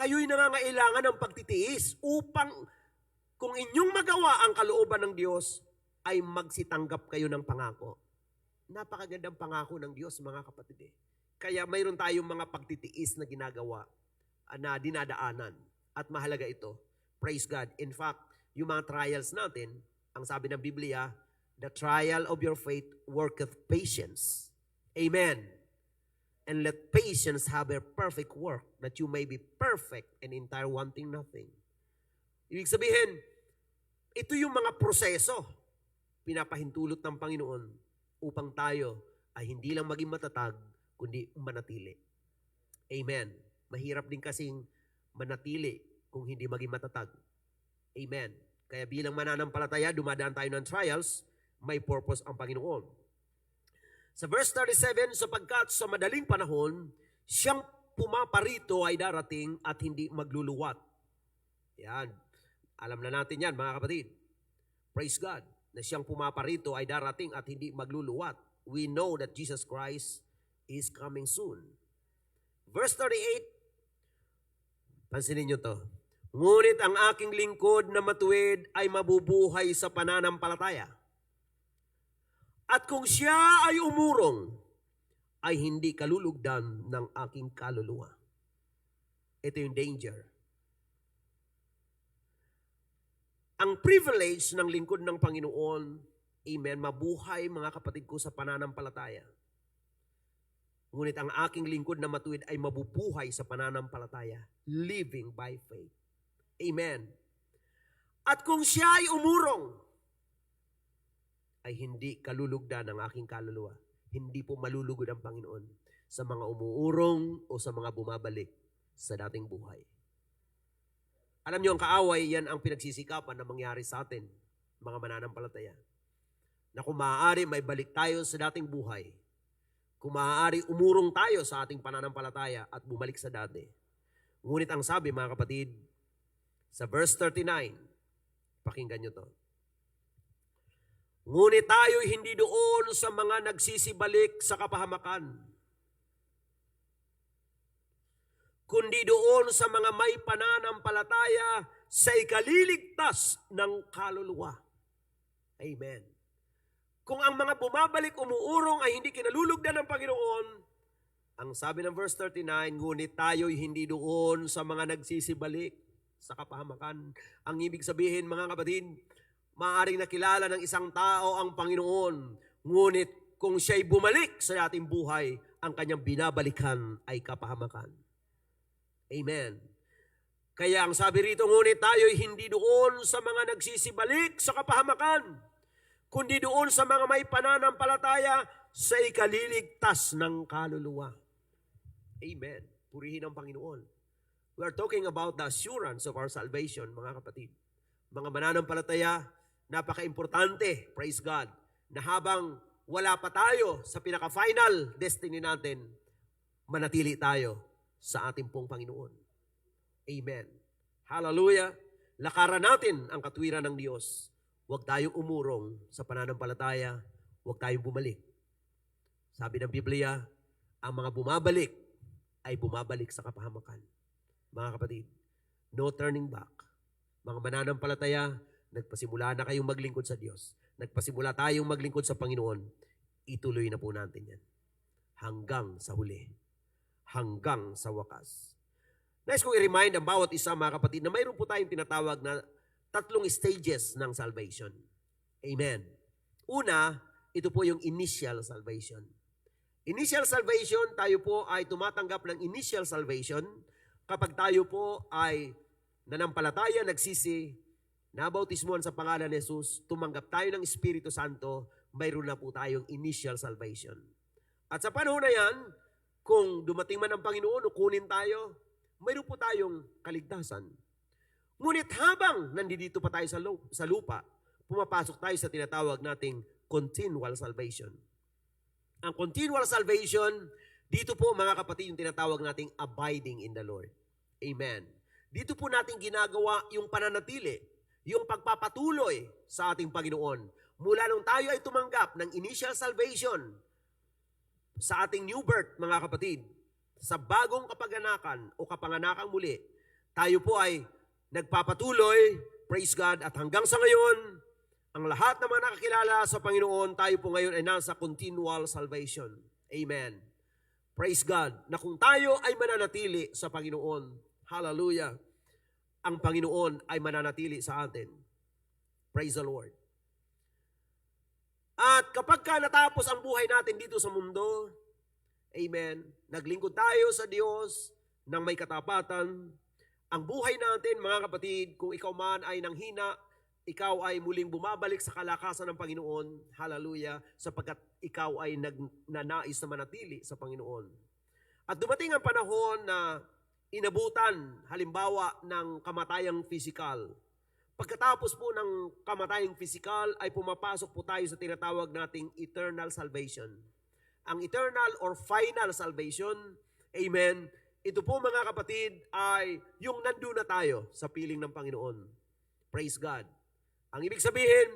kayo'y nangangailangan ng pagtitiis upang kung inyong magawa ang kalooban ng Diyos, ay magsitanggap kayo ng pangako. Napakagandang pangako ng Diyos, mga kapatid. Kaya mayroon tayong mga pagtitiis na ginagawa, na dinadaanan. At mahalaga ito. Praise God. In fact, yung mga trials natin, ang sabi ng Biblia, the trial of your faith worketh patience. Amen. And let patience have a perfect work, that you may be perfect and entire, wanting nothing. Ibig sabihin, ito yung mga proseso pinapahintulot ng Panginoon upang tayo ay hindi lang maging matatag, kundi manatili. Amen. Mahirap din kasing manatili kung hindi maging matatag. Amen. Kaya bilang mananampalataya, dumadaan tayo ng trials, may purpose ang Panginoon. Sa verse 37, sapagkat sa madaling panahon, siyang pumaparito ay darating at hindi magluluwat. Yan. Alam na natin yan, mga kapatid. Praise God. Na siyang pumaparito ay darating at hindi magluluwat. We know that Jesus Christ is coming soon. Verse 38, pansinin nyo to. Ngunit ang aking lingkod na matuwid ay mabubuhay sa pananampalataya. At kung siya ay umurong, ay hindi kalulugdan ng aking kaluluwa. Ito yung danger. Ang privilege ng lingkod ng Panginoon, amen, mabuhay mga kapatid ko sa pananampalataya. Ngunit ang aking lingkod na matuwid ay mabubuhay sa pananampalataya, living by faith. Amen. At kung siya ay umurong, ay hindi kalulugdan ng aking kaluluwa. Hindi po malulugod ang Panginoon sa mga umuurong o sa mga bumabalik sa dating buhay. Alam niyo, ang kaaway, yan ang pinagsisikapan na mangyari sa atin, mga mananampalataya. Na kung maaari, may balik tayo sa dating buhay. Kung maaari, umurong tayo sa ating pananampalataya at bumalik sa dati. Ngunit ang sabi, mga kapatid, sa verse 39, pakinggan niyo to. Ngunit tayo hindi doon sa mga nagsisibalik sa kapahamakan, kundi doon sa mga may pananampalataya sa ikaliligtas ng kaluluwa. Amen. Kung ang mga bumabalik umuurong ay hindi kinalulugdan ng Panginoon, ang sabi ng verse 39, ngunit tayo'y hindi doon sa mga nagsisibalik sa kapahamakan. Ang ibig sabihin, mga kapatid, maaaring nakilala ng isang tao ang Panginoon, ngunit kung siya'y bumalik sa ating buhay, ang kanyang binabalikan ay kapahamakan. Amen. Kaya ang sabi rito, ngunit tayo'y hindi doon sa mga nagsisibalik sa kapahamakan, kundi doon sa mga may pananampalataya sa ikaliligtas ng kaluluwa. Amen. Purihin ang Panginoon. We are talking about the assurance of our salvation, mga kapatid. Mga mananampalataya, napaka-importante, praise God, na habang wala pa tayo sa pinaka-final destiny natin, manatili tayo sa ating pong Panginoon. Amen. Hallelujah. Lakaran natin ang katwiran ng Diyos. Huwag tayong umurong sa pananampalataya. Huwag tayong bumalik. Sabi ng Biblia, ang mga bumabalik ay bumabalik sa kapahamakan. Mga kapatid, no turning back. Mga mananampalataya, nagpasimula na kayong maglingkod sa Diyos. Nagpasimula tayong maglingkod sa Panginoon. Ituloy na po natin yan. Hanggang sa huli. Hanggang sa wakas. Nais kong i-remind ang bawat isa, mga kapatid, na mayroon po tayong tinatawag na 3 stages ng salvation. Amen. Una, ito po yung initial salvation. Initial salvation, tayo po ay tumatanggap ng initial salvation kapag tayo po ay nanampalataya, nagsisi, nabautismuhan sa pangalan ni Jesus, tumanggap tayo ng Espiritu Santo, mayroon na po tayong initial salvation. At sa panahon na yan, kung dumating man ang Panginoon o kunin tayo, mayroon po tayong kaligtasan. Ngunit habang nandito pa tayo sa lupa, pumapasok tayo sa tinatawag nating continual salvation. Ang continual salvation, Dito po mga kapatid yung tinatawag nating abiding in the Lord. Amen. Dito po natin ginagawa yung pananatili, yung pagpapatuloy sa ating Panginoon. Mula nung tayo ay tumanggap ng initial salvation sa ating new birth, mga kapatid, sa bagong kapaganakan o kapanganakang muli, tayo po ay nagpapatuloy, praise God, at hanggang sa ngayon, ang lahat ng mga nakakilala sa Panginoon, tayo po ngayon ay nasa continual salvation. Amen. Praise God, na kung tayo ay mananatili sa Panginoon, hallelujah, ang Panginoon ay mananatili sa atin. Praise the Lord. At kapag ka natapos ang buhay natin dito sa mundo, amen, naglingkod tayo sa Diyos ng may katapatan, ang buhay natin, mga kapatid, kung ikaw man ay nanghina, ikaw ay muling bumabalik sa kalakasan ng Panginoon, hallelujah, sapagkat ikaw ay nagnanais na manatili sa Panginoon. At dumating ang panahon na inabutan, halimbawa, ng kamatayang physical. Pagkatapos po ng kamatayang physical, ay pumapasok po tayo sa tinatawag nating eternal salvation. Ang eternal or final salvation, amen, ito po mga kapatid ay yung nandun na tayo sa piling ng Panginoon. Praise God. Ang ibig sabihin,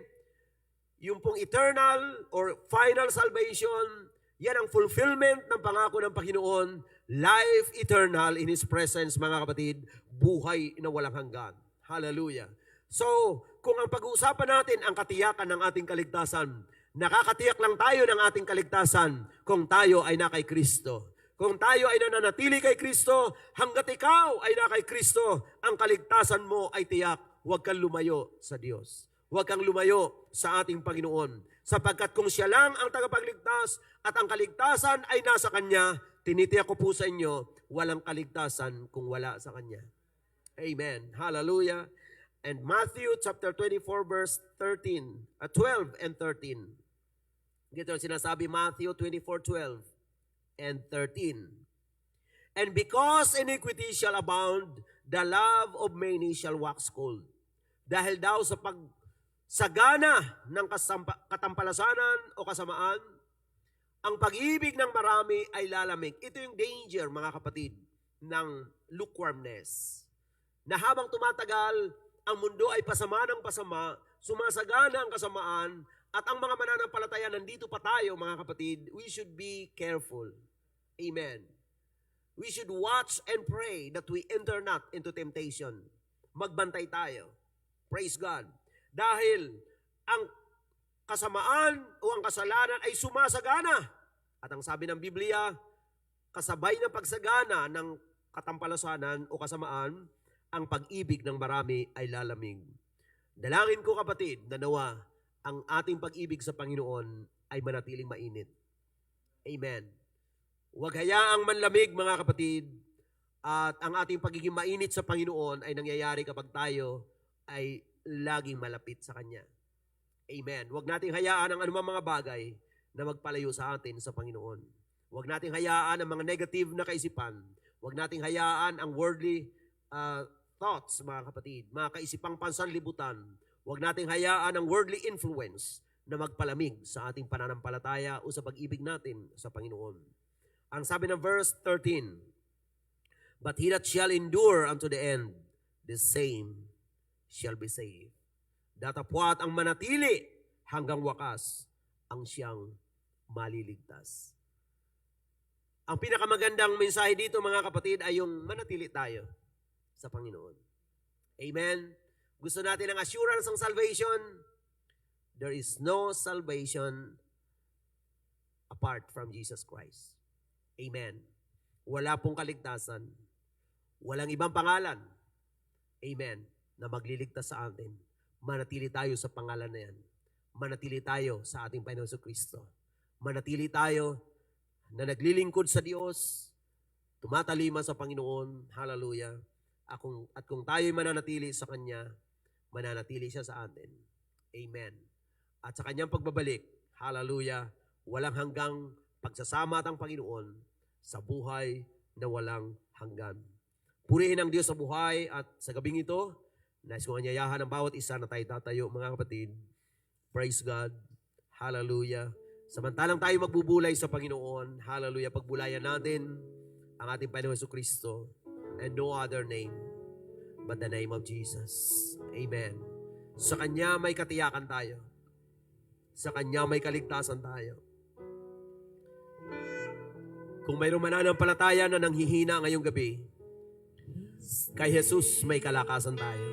yung pong eternal or final salvation, yan ang fulfillment ng pangako ng Panginoon, life eternal in His presence, mga kapatid, buhay na walang hanggan. Hallelujah. So, kung ang pag-uusapan natin ang katiyakan ng ating kaligtasan, nakakatiyak lang tayo ng ating kaligtasan kung tayo ay na kay Kristo. Kung tayo ay nananatili kay Kristo, hanggat ikaw ay na kay Kristo, ang kaligtasan mo ay tiyak. Huwag kang lumayo sa Diyos. Huwag kang lumayo sa ating Panginoon. Sapagkat kung siya lang ang tagapagligtas at ang kaligtasan ay nasa Kanya, tinitiyak ko po sa inyo, walang kaligtasan kung wala sa Kanya. Amen. Hallelujah. And Matthew chapter 24 verse 12 and 13. Dito sinasabi Matthew 24:12 and 13. And because iniquity shall abound, the love of many shall wax cold. Dahil daw sa pagsagana ng katampalasanan o kasamaan, ang pag-ibig ng marami ay lalamig. Ito yung danger, mga kapatid, ng lukewarmness. Na habang tumatagal, ang mundo ay pasama ng pasama, sumasagana ang kasamaan, at ang mga mananampalataya, nandito pa tayo, mga kapatid, we should be careful. Amen. We should watch and pray that we enter not into temptation. Magbantay tayo. Praise God. Dahil ang kasamaan o ang kasalanan ay sumasagana. At ang sabi ng Biblia, kasabay na pagsagana ng katampalasanan o kasamaan, ang pag-ibig ng marami ay lalamig. Dalangin ko kapatid, na nawa ang ating pag-ibig sa Panginoon ay manatiling mainit. Amen. Huwag hayaang manlamig, mga kapatid, at ang ating pagiging mainit sa Panginoon ay nangyayari kapag tayo ay laging malapit sa Kanya. Amen. Huwag nating hayaan ang anumang mga bagay na magpalayo sa atin sa Panginoon. Huwag nating hayaan ang mga negative na kaisipan. Huwag nating hayaan ang worldly thoughts, mga kapatid, mga kaisipang pansanlibutan. Huwag nating hayaan ang worldly influence na magpalamig sa ating pananampalataya o sa pag-ibig natin sa Panginoon. Ang sabi ng verse 13, but he that shall endure unto the end, the same shall be saved. Datapwat ang manatili hanggang wakas, ang siyang maliligtas. Ang pinakamagandang mensahe dito, mga kapatid, ay yung manatili tayo sa Panginoon. Amen. Gusto natin ang assurance ng salvation. There is no salvation apart from Jesus Christ. Amen. Wala pong kaligtasan. Walang ibang pangalan. Amen. Na magliligtas sa atin. Manatili tayo sa pangalan na yan. Manatili tayo sa ating Panginoon Kristo. Manatili tayo na naglilingkod sa Diyos, tumatalima sa Panginoon. Hallelujah. At kung tayo'y mananatili sa Kanya, mananatili siya sa atin. Amen. At sa Kanyang pagbabalik, hallelujah, walang hanggang pagsasama at ang Panginoon sa buhay na walang hanggan. Purihin ang Diyos sa buhay at sa gabing ito, nais kong anyayahan ang bawat isa na tayo tatayo, mga kapatid. Praise God. Hallelujah. Samantalang tayo magbubulay sa Panginoon, hallelujah, pagbulayan natin ang ating Panginoon Jesucristo and no other name but the name of Jesus. Amen. Sa Kanya may katiyakan tayo. Sa Kanya may kaligtasan tayo. Kung mayroong mananampalataya na nanghihina ngayong gabi, kay Jesus may kalakasan tayo.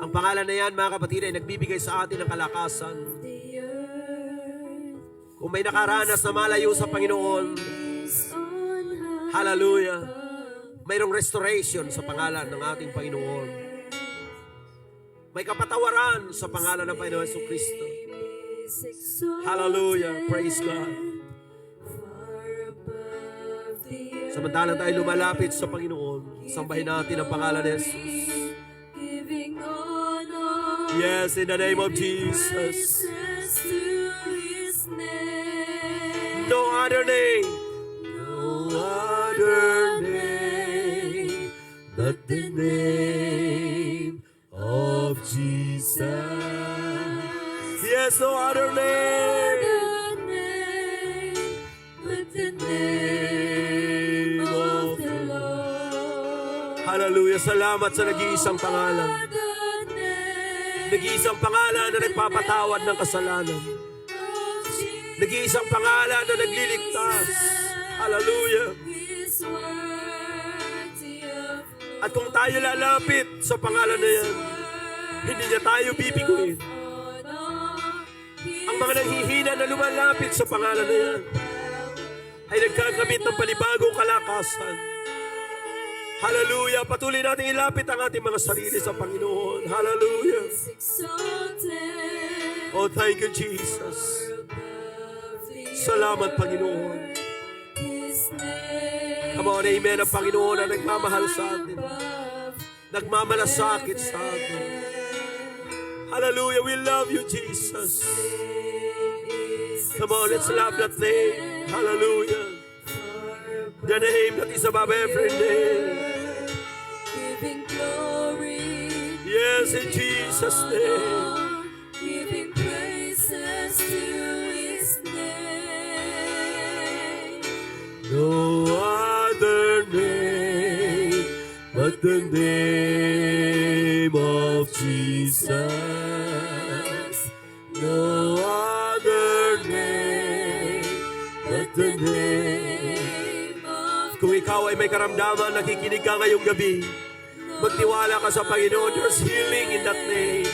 Ang pangalan na yan, mga kapatid, ay nagbibigay sa atin ng kalakasan. Kung may nakaranas na malayo sa Panginoon, hallelujah, mayroong restoration sa pangalan ng ating Panginoon. May kapatawaran sa pangalan ng Panginoon Jesucristo. Hallelujah, praise God. Samantalang tayo lumalapit sa Panginoon, sambahin natin ang pangalan ni Jesus. Yes, in the name of Jesus. No other name. No other name but the name of Jesus. Yes, no other name but the name of the Lord. Hallelujah. Salamat sa nag-iisang pangalan. Nag-iisang pangalan na nagpapatawad ng kasalanan. Nag-iisang pangalan na nagliligtas. Hallelujah. At kung tayo lalapit sa pangalan na yan, hindi niya tayo bibiguin. Ang mga nanghihina na lumalapit sa pangalan na yan ay nagkakamit ng panibagong kalakasan. Hallelujah. Patuloy natin ilapit ang ating mga sarili sa Panginoon. Hallelujah. Oh, thank you, Jesus. Salamat, Panginoon. Come on, amen. Ang Panginoon na nagmamahal sa atin. Nagmamalasakit sa atin. Hallelujah. We love you, Jesus. Come on, let's love that name. Hallelujah. The name that is above every name. Giving glory. Yes, in Jesus' name. Giving praises to His name. No other name but the name of Jesus. No other name but the name of. Kung ikaw ay may karamdaman, nakikinig ka ngayong gabi, magtiwala ka sa Panginoon. There's healing in that name.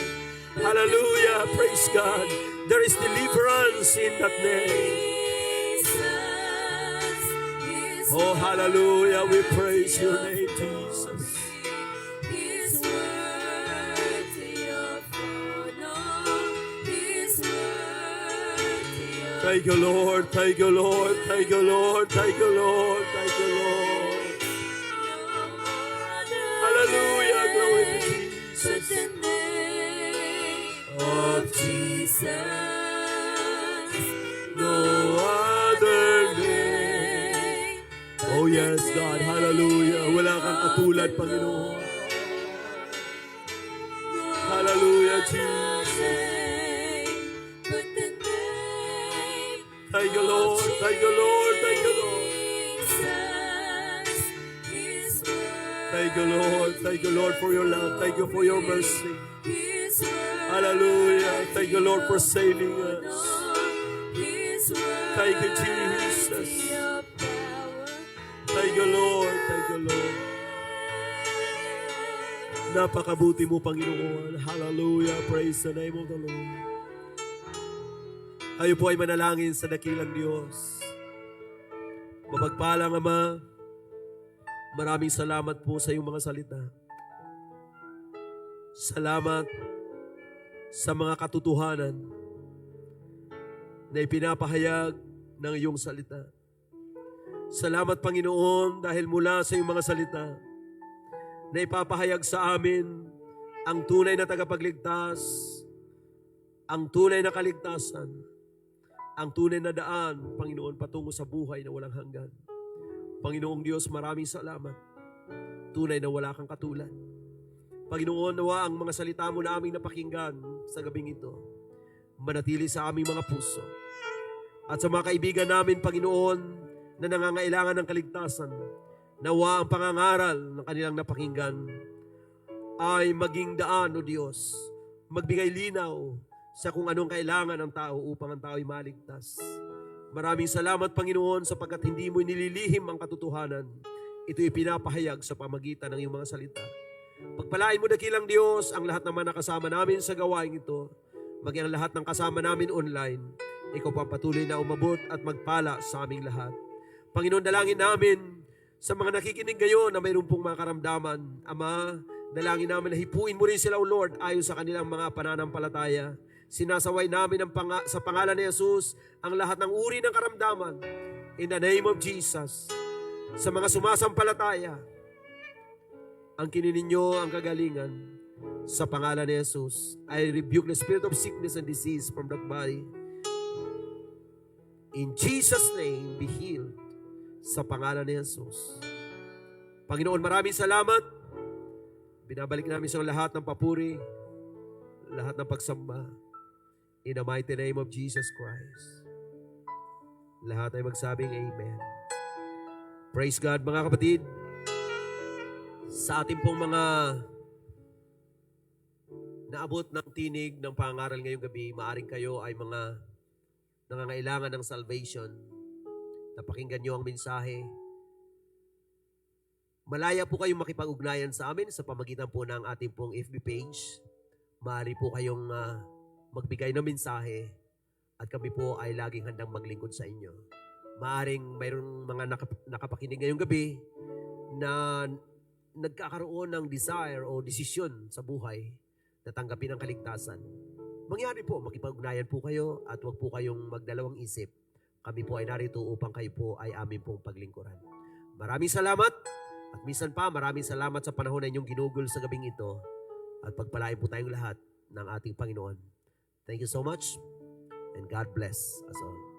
Hallelujah. Praise God. There is deliverance in that name. Oh, hallelujah. We praise your name, Jesus. He's worthy of honor. He's worthy of. Thank you, Lord. Thank you, Lord. Thank you, Lord. Thank you, Lord. Thank you, Lord. Hallelujah. Glory to Jesus. The name of Jesus. No other name. Oh yes, God. Hallelujah. Wala kang katulad, Panginoon. Hallelujah, Jesus. But the name Thank you, Lord. Thank you, Lord. Thank you, Lord. Jesus is Thank you, Lord. Thank you, Lord, for your love. Thank you for your mercy. His word. Hallelujah. Thank you, Lord, for saving us. His word. Thank you, Jesus. Your power. Thank you, Lord. Thank you, Lord. Napakabuti mo, Panginoon. Hallelujah. Praise the name of the Lord. Kayo po ay manalangin sa dakilang Diyos. Mapagpalang Ama, maraming salamat po sa iyong mga salita. Salamat sa mga katotohanan na ipinapahayag ng iyong salita. Salamat, Panginoon, dahil mula sa iyong mga salita na ipapahayag sa amin ang tunay na tagapagligtas, ang tunay na kaligtasan, ang tunay na daan, Panginoon, patungo sa buhay na walang hanggan. Panginoong Diyos, maraming salamat. Tunay na wala kang katulad. Panginoon, nawa ang mga salita mo na aming napakinggan sa gabing ito, manatili sa aming mga puso. At sa mga kaibigan namin, Panginoon, na nangangailangan ng kaligtasan, nawa ang pangangaral ng kanilang napakinggan ay maging daan, O Diyos, magbigay linaw sa kung anong kailangan ng tao upang ang tao ay maligtas. Maraming salamat, Panginoon, sapagkat hindi mo nililihim ang katotohanan. Ito'y pinapahayag sa pamagitan ng iyong mga salita. Pagpalain mo, dakilang Diyos, ang lahat naman na kasama namin sa gawain ito, maging ang lahat ng kasama namin online. Ikaw pa patuloy na umabot at magpala sa aming lahat. Panginoon, dalangin namin sa mga nakikinig ngayon na mayroon pong mga karamdaman. Ama, dalangin namin na hipuin mo rin sila, O Lord, ayon sa kanilang mga pananampalataya. Sinasaway namin sa pangalan ni Jesus ang lahat ng uri ng karamdaman. In the name of Jesus, sa mga sumasampalataya, ang kinininyo ang kagalingan sa pangalan ni Jesus. I rebuke the spirit of sickness and disease from that body. In Jesus' name, be healed sa pangalan ni Jesus. Panginoon, maraming salamat. Binabalik namin sa lahat ng papuri, lahat ng pagsamba. In the mighty name of Jesus Christ. Lahat ay magsabing Amen. Praise God, mga kapatid. Sa ating pong mga naabot ng tinig ng pangaral ngayong gabi, maaring kayo ay mga nangangailangan ng salvation. Napakinggan nyo ang mensahe. Malaya po kayong makipag-ugnayan sa amin sa pamagitan po ng ating pong FB page. Maaari po kayong magbigay ng mensahe at kami po ay laging handang maglingkod sa inyo. Maaring mayroong mga nakapakinig ngayong gabi na nagkakaroon ng desire o desisyon sa buhay na tanggapin ang kaligtasan. Mangyari po, makipag-ugnayan po kayo at huwag po kayong magdalawang isip. Kami po ay narito upang kayo po ay amin pong paglingkuran. Maraming salamat at minsan pa maraming salamat sa panahon na inyong ginugol sa gabing ito at pagpalain po tayong lahat ng ating Panginoon. Thank you so much and God bless us all.